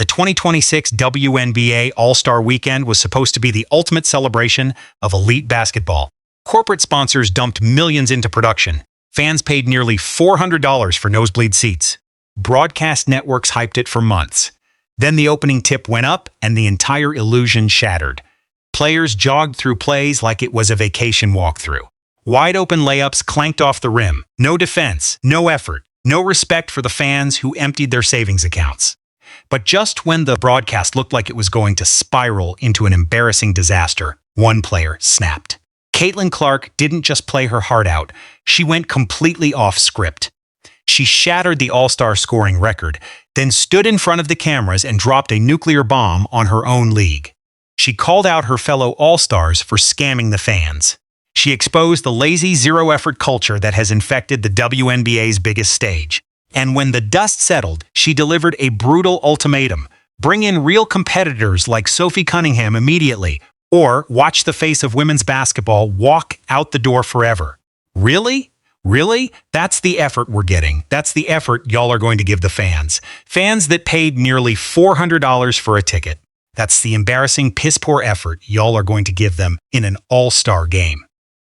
The 2026 WNBA All-Star Weekend was supposed to be the ultimate celebration of elite basketball. Corporate sponsors dumped millions into production. Fans paid nearly $400 for nosebleed seats. Broadcast networks hyped it for months. Then the opening tip went up and the entire illusion shattered. Players jogged through plays like it was a vacation walkthrough. Wide open layups clanked off the rim. No defense, no effort, no respect for the fans who emptied their savings accounts. But just when the broadcast looked like it was going to spiral into an embarrassing disaster, one player snapped. Caitlin Clark didn't just play her heart out, she went completely off script. She shattered the All-Star scoring record, then stood in front of the cameras and dropped a nuclear bomb on her own league. She called out her fellow All-Stars for scamming the fans. She exposed the lazy, zero-effort culture that has infected the WNBA's biggest stage. And when the dust settled, she delivered a brutal ultimatum. Bring in real competitors like Sophie Cunningham immediately, or watch the face of women's basketball walk out the door forever. Really? Really? That's the effort we're getting. That's the effort y'all are going to give the fans. Fans that paid nearly $400 for a ticket. That's the embarrassing, piss-poor effort y'all are going to give them in an all-star game.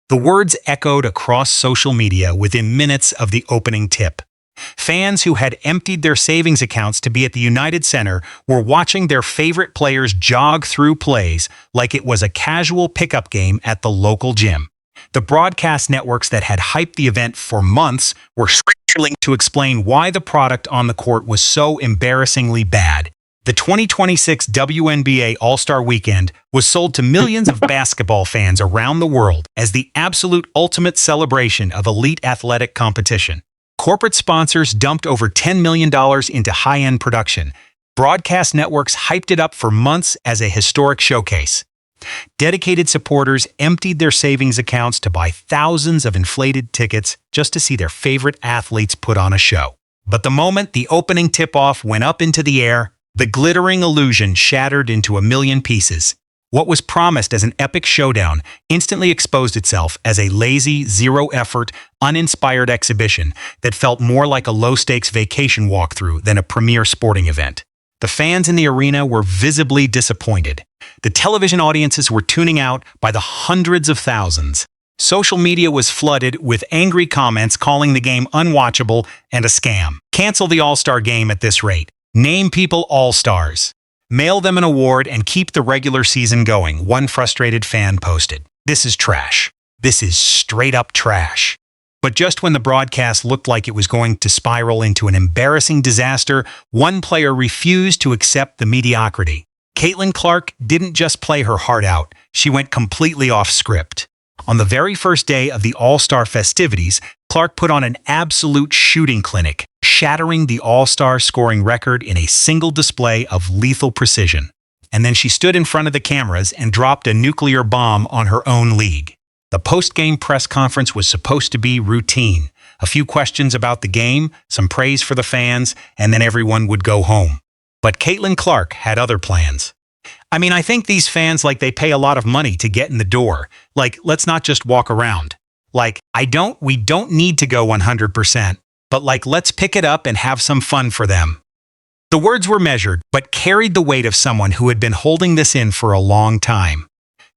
The words echoed across social media within minutes of the opening tip. Fans who had emptied their savings accounts to be at the United Center were watching their favorite players jog through plays like it was a casual pickup game at the local gym. The broadcast networks that had hyped the event for months were scrambling to explain why the product on the court was so embarrassingly bad. The 2026 WNBA All-Star Weekend was sold to millions of basketball fans around the world as the absolute ultimate celebration of elite athletic competition. Corporate sponsors dumped over $10 million into high-end production. Broadcast networks hyped it up for months as a historic showcase. Dedicated supporters emptied their savings accounts to buy thousands of inflated tickets just to see their favorite athletes put on a show. But the moment the opening tip-off went up into the air, the glittering illusion shattered into a million pieces. What was promised as an epic showdown instantly exposed itself as a lazy, zero-effort, uninspired exhibition that felt more like a low-stakes vacation walkthrough than a premier sporting event. The fans in the arena were visibly disappointed. The television audiences were tuning out by the hundreds of thousands. Social media was flooded with angry comments calling the game unwatchable and a scam. Cancel the All-Star game at this rate. Name people All-Stars. Mail them an award and keep the regular season going, one frustrated fan posted. This is trash. This is straight-up trash. But just when the broadcast looked like it was going to spiral into an embarrassing disaster, one player refused to accept the mediocrity. Caitlin Clark didn't just play her heart out, she went completely off script. On the very first day of the All-Star festivities, Clark put on an absolute shooting clinic, shattering the All-Star scoring record in a single display of lethal precision. And then she stood in front of the cameras and dropped a nuclear bomb on her own league. The post-game press conference was supposed to be routine. A few questions about the game, some praise for the fans, and then everyone would go home. But Caitlin Clark had other plans. I think these fans, they pay a lot of money to get in the door. Let's not just walk around. We don't need to go 100%, but let's pick it up and have some fun for them. The words were measured, but carried the weight of someone who had been holding this in for a long time.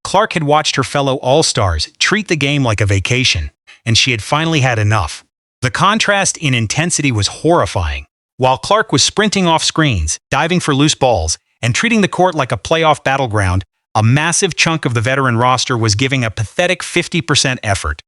Clark had watched her fellow All-Stars treat the game like a vacation, and she had finally had enough. The contrast in intensity was horrifying. While Clark was sprinting off screens, diving for loose balls, and treating the court like a playoff battleground, a massive chunk of the veteran roster was giving a pathetic 50% effort.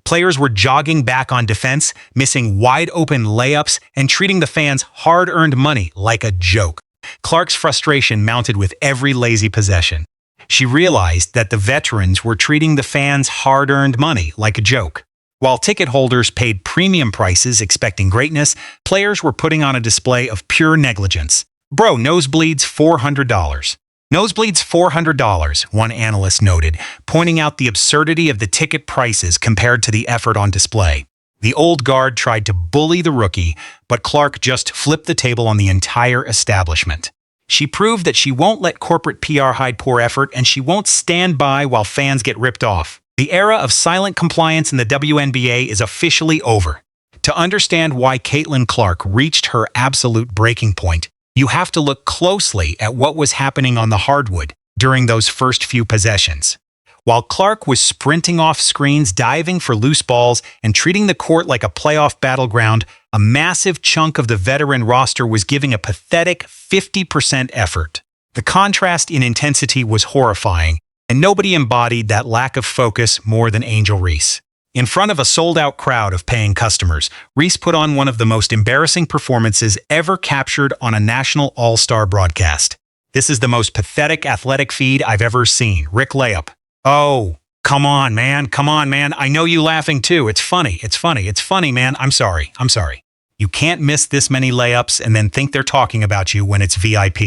Players were jogging back on defense, missing wide-open layups, and treating the fans' hard-earned money like a joke. Clark's frustration mounted with every lazy possession. She realized that the veterans were treating the fans' hard-earned money like a joke. While ticket holders paid premium prices expecting greatness, players were putting on a display of pure negligence. Bro, nosebleeds $400. Nosebleeds $400, one analyst noted, pointing out the absurdity of the ticket prices compared to the effort on display. The old guard tried to bully the rookie, but Clark just flipped the table on the entire establishment. She proved that she won't let corporate PR hide poor effort, and she won't stand by while fans get ripped off. The era of silent compliance in the WNBA is officially over. To understand why Caitlin Clark reached her absolute breaking point, You have to look closely at what was happening on the hardwood during those first few possessions. While Clark was sprinting off screens, diving for loose balls, and treating the court like a playoff battleground, a massive chunk of the veteran roster was giving a pathetic 50% effort. The contrast in intensity was horrifying, and nobody embodied that lack of focus more than Angel Reese. In front of a sold-out crowd of paying customers, Reese put on one of the most embarrassing performances ever captured on a national all-star broadcast. This is the most pathetic athletic feed I've ever seen. Rick layup. Oh, come on, man. Come on, man. I know you laughing too. It's funny. It's funny. It's funny, man. I'm sorry. I'm sorry. You can't miss this many layups and then think they're talking about you when it's VIP.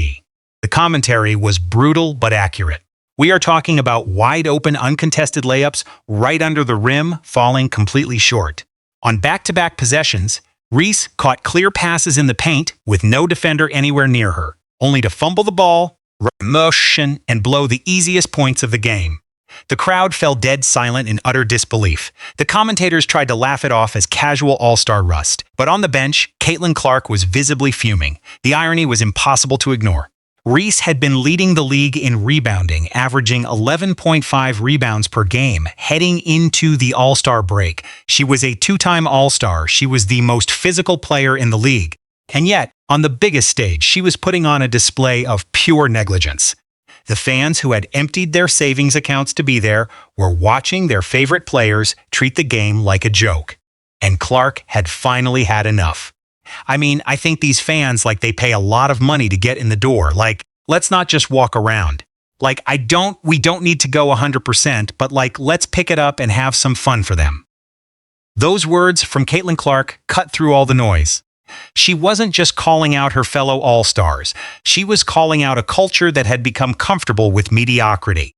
The commentary was brutal but accurate. We are talking about wide-open, uncontested layups right under the rim, falling completely short. On back-to-back possessions, Reese caught clear passes in the paint with no defender anywhere near her, only to fumble the ball, motion, and blow the easiest points of the game. The crowd fell dead silent in utter disbelief. The commentators tried to laugh it off as casual all-star rust, but on the bench, Caitlin Clark was visibly fuming. The irony was impossible to ignore. Reese had been leading the league in rebounding, averaging 11.5 rebounds per game, heading into the All-Star break. She was a two-time All-Star. She was the most physical player in the league. And yet, on the biggest stage, she was putting on a display of pure negligence. The fans who had emptied their savings accounts to be there were watching their favorite players treat the game like a joke. And Clark had finally had enough. I mean, I think these fans, like, they pay a lot of money to get in the door. Like, let's not just walk around. Like, we don't need to go 100%, but like, let's pick it up and have some fun for them. Those words from Caitlin Clark cut through all the noise. She wasn't just calling out her fellow All-Stars. She was calling out a culture that had become comfortable with mediocrity.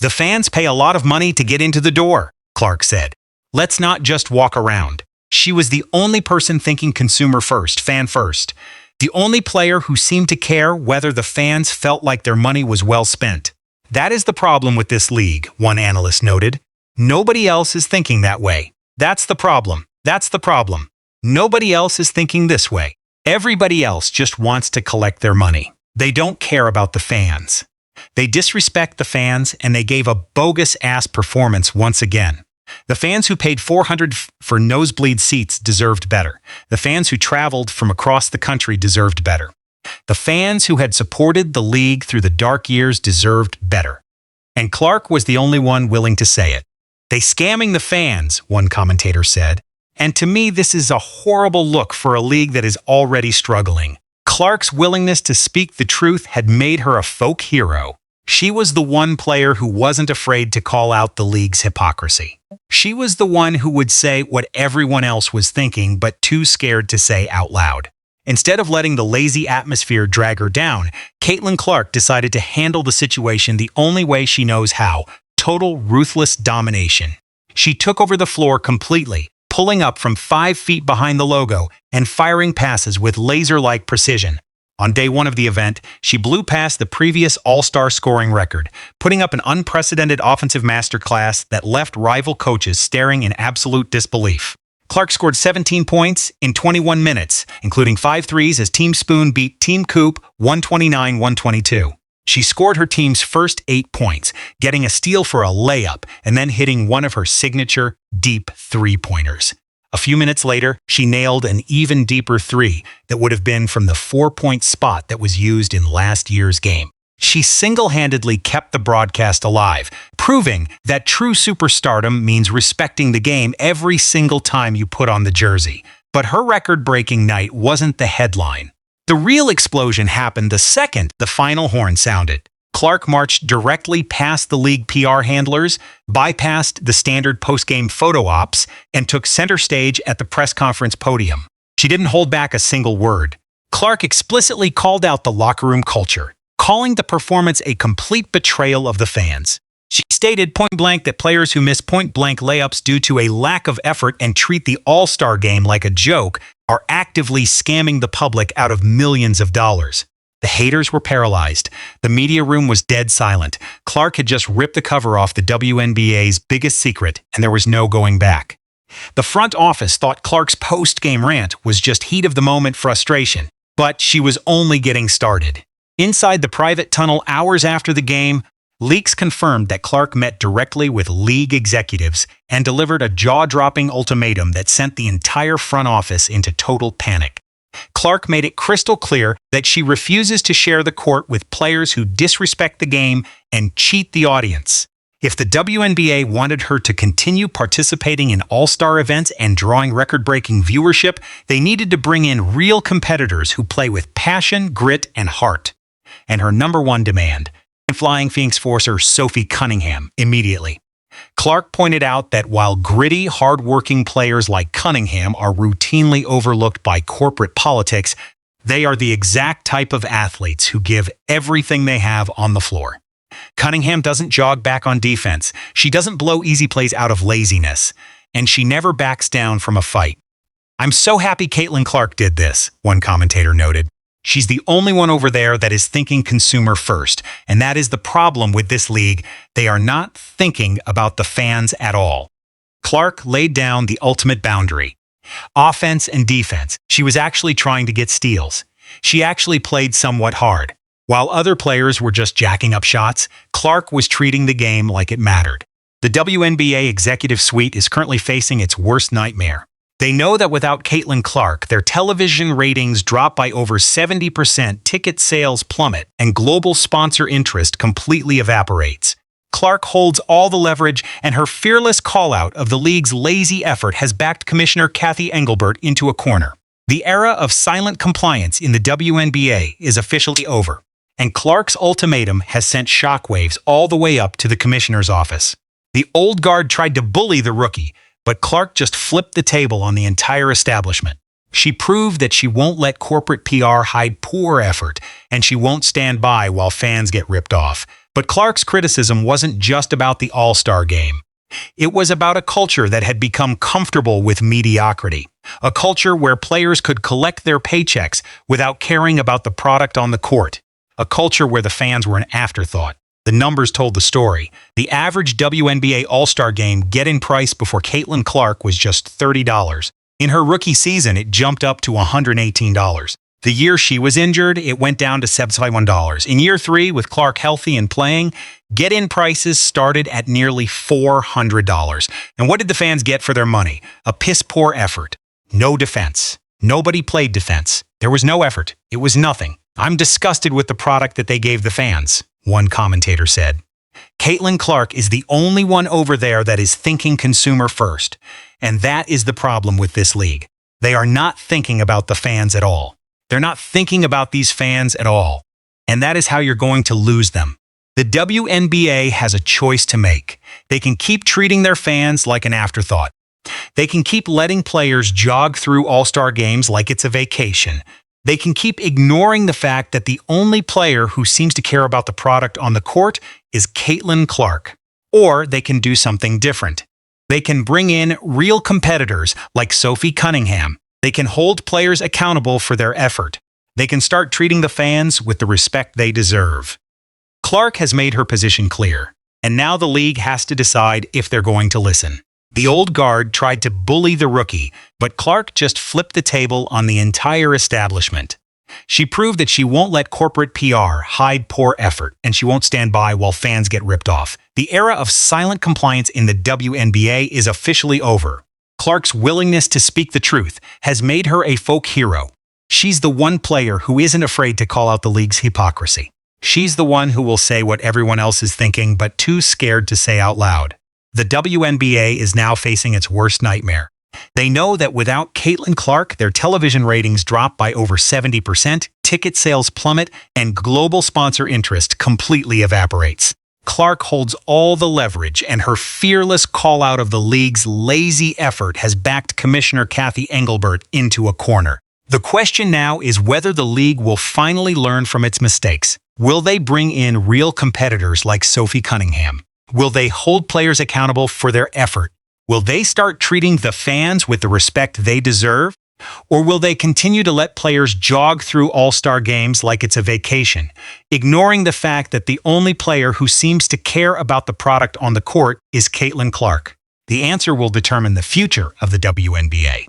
The fans pay a lot of money to get into the door, Clark said. Let's not just walk around. She was the only person thinking consumer first, fan first. The only player who seemed to care whether the fans felt like their money was well spent. That is the problem with this league, one analyst noted. Nobody else is thinking that way. That's the problem. That's the problem. Nobody else is thinking this way. Everybody else just wants to collect their money. They don't care about the fans. They disrespect the fans, and they gave a bogus-ass performance once again. The fans who paid $400 for nosebleed seats deserved better. The fans who traveled from across the country deserved better. The fans who had supported the league through the dark years deserved better. And Clark was the only one willing to say it. They scamming the fans, one commentator said. And to me, this is a horrible look for a league that is already struggling. Clark's willingness to speak the truth had made her a folk hero. She was the one player who wasn't afraid to call out the league's hypocrisy. She was the one who would say what everyone else was thinking but too scared to say out loud. Instead of letting the lazy atmosphere drag her down, Caitlin Clark decided to handle the situation the only way she knows how: total ruthless domination. She took over the floor completely, pulling up from 5 feet behind the logo and firing passes with laser-like precision. On day one of the event, she blew past the previous All-Star scoring record, putting up an unprecedented offensive masterclass that left rival coaches staring in absolute disbelief. Clark scored 17 points in 21 minutes, including 5 threes as Team Spoon beat Team Coop 129-122. She scored her team's first 8 points, getting a steal for a layup and then hitting one of her signature deep three-pointers. A few minutes later, she nailed an even deeper three that would have been from the 4-point spot that was used in last year's game. She single-handedly kept the broadcast alive, proving that true superstardom means respecting the game every single time you put on the jersey. But her record-breaking night wasn't the headline. The real explosion happened the second the final horn sounded. Clark marched directly past the league PR handlers, bypassed the standard post-game photo ops, and took center stage at the press conference podium. She didn't hold back a single word. Clark explicitly called out the locker room culture, calling the performance a complete betrayal of the fans. She stated point-blank that players who miss point-blank layups due to a lack of effort and treat the All-Star game like a joke are actively scamming the public out of millions of dollars. The haters were paralyzed. The media room was dead silent. Clark had just ripped the cover off the WNBA's biggest secret, and there was no going back. The front office thought Clark's post-game rant was just heat-of-the-moment frustration, But she was only getting started. Inside the private tunnel hours after the game, leaks confirmed that Clark met directly with league executives and delivered a jaw-dropping ultimatum that sent the entire front office into total panic. Clark made it crystal clear that she refuses to share the court with players who disrespect the game and cheat the audience. If the WNBA wanted her to continue participating in all-star events and drawing record-breaking viewership, they needed to bring in real competitors who play with passion, grit, and heart. And her number one demand: flying Phoenix Forcer Sophie Cunningham immediately. Clark pointed out that while gritty, hard-working players like Cunningham are routinely overlooked by corporate politics, they are the exact type of athletes who give everything they have on the floor. Cunningham doesn't jog back on defense, she doesn't blow easy plays out of laziness, and she never backs down from a fight. "I'm so happy Caitlin Clark did this," one commentator noted. "She's the only one over there that is thinking consumer first, and that is the problem with this league. They are not thinking about the fans at all." Clark laid down the ultimate boundary. Offense and defense. She was actually trying to get steals. She actually played somewhat hard. While other players were just jacking up shots, Clark was treating the game like it mattered. The WNBA executive suite is currently facing its worst nightmare. They know that without Caitlin Clark, their television ratings drop by over 70%, ticket sales plummet, and global sponsor interest completely evaporates. Clark holds all the leverage, and her fearless call-out of the league's lazy effort has backed Commissioner Cathy Engelbert into a corner. The era of silent compliance in the WNBA is officially over, and Clark's ultimatum has sent shockwaves all the way up to the commissioner's office. The old guard tried to bully the rookie, but Clark just flipped the table on the entire establishment. She proved that she won't let corporate PR hide poor effort, and she won't stand by while fans get ripped off. But Clark's criticism wasn't just about the All-Star game. It was about a culture that had become comfortable with mediocrity, a culture where players could collect their paychecks without caring about the product on the court, a culture where the fans were an afterthought. The numbers told the story. The average WNBA All-Star game get-in price before Caitlin Clark was just $30. In her rookie season, it jumped up to $118. The year she was injured, it went down to $71. In year 3, with Clark healthy and playing, get-in prices started at nearly $400. And what did the fans get for their money? A piss-poor effort. No defense. Nobody played defense. There was no effort. It was nothing. "I'm disgusted with the product that they gave the fans," one commentator said. Caitlin Clark is the only one over there that is thinking consumer first. And that is the problem with this league. They are not thinking about the fans at all. They're not thinking about these fans at all. And that is how you're going to lose them. The WNBA has a choice to make. They can keep treating their fans like an afterthought. They can keep letting players jog through all-star games like it's a vacation. They can keep ignoring the fact that the only player who seems to care about the product on the court is Caitlin Clark. Or they can do something different. They can bring in real competitors like Sophie Cunningham. They can hold players accountable for their effort. They can start treating the fans with the respect they deserve. Clark has made her position clear, and now the league has to decide if they're going to listen. The old guard tried to bully the rookie, but Clark just flipped the table on the entire establishment. She proved that she won't let corporate PR hide poor effort, and she won't stand by while fans get ripped off. The era of silent compliance in the WNBA is officially over. Clark's willingness to speak the truth has made her a folk hero. She's the one player who isn't afraid to call out the league's hypocrisy. She's the one who will say what everyone else is thinking but too scared to say out loud. The WNBA is now facing its worst nightmare. They know that without Caitlin Clark, their television ratings drop by over 70%, ticket sales plummet, and global sponsor interest completely evaporates. Clark holds all the leverage, and her fearless call-out of the league's lazy effort has backed Commissioner Cathy Engelbert into a corner. The question now is whether the league will finally learn from its mistakes. Will they bring in real competitors like Sophie Cunningham? Will they hold players accountable for their effort? Will they start treating the fans with the respect they deserve? Or will they continue to let players jog through all-star games like it's a vacation, ignoring the fact that the only player who seems to care about the product on the court is Caitlin Clark? The answer will determine the future of the WNBA.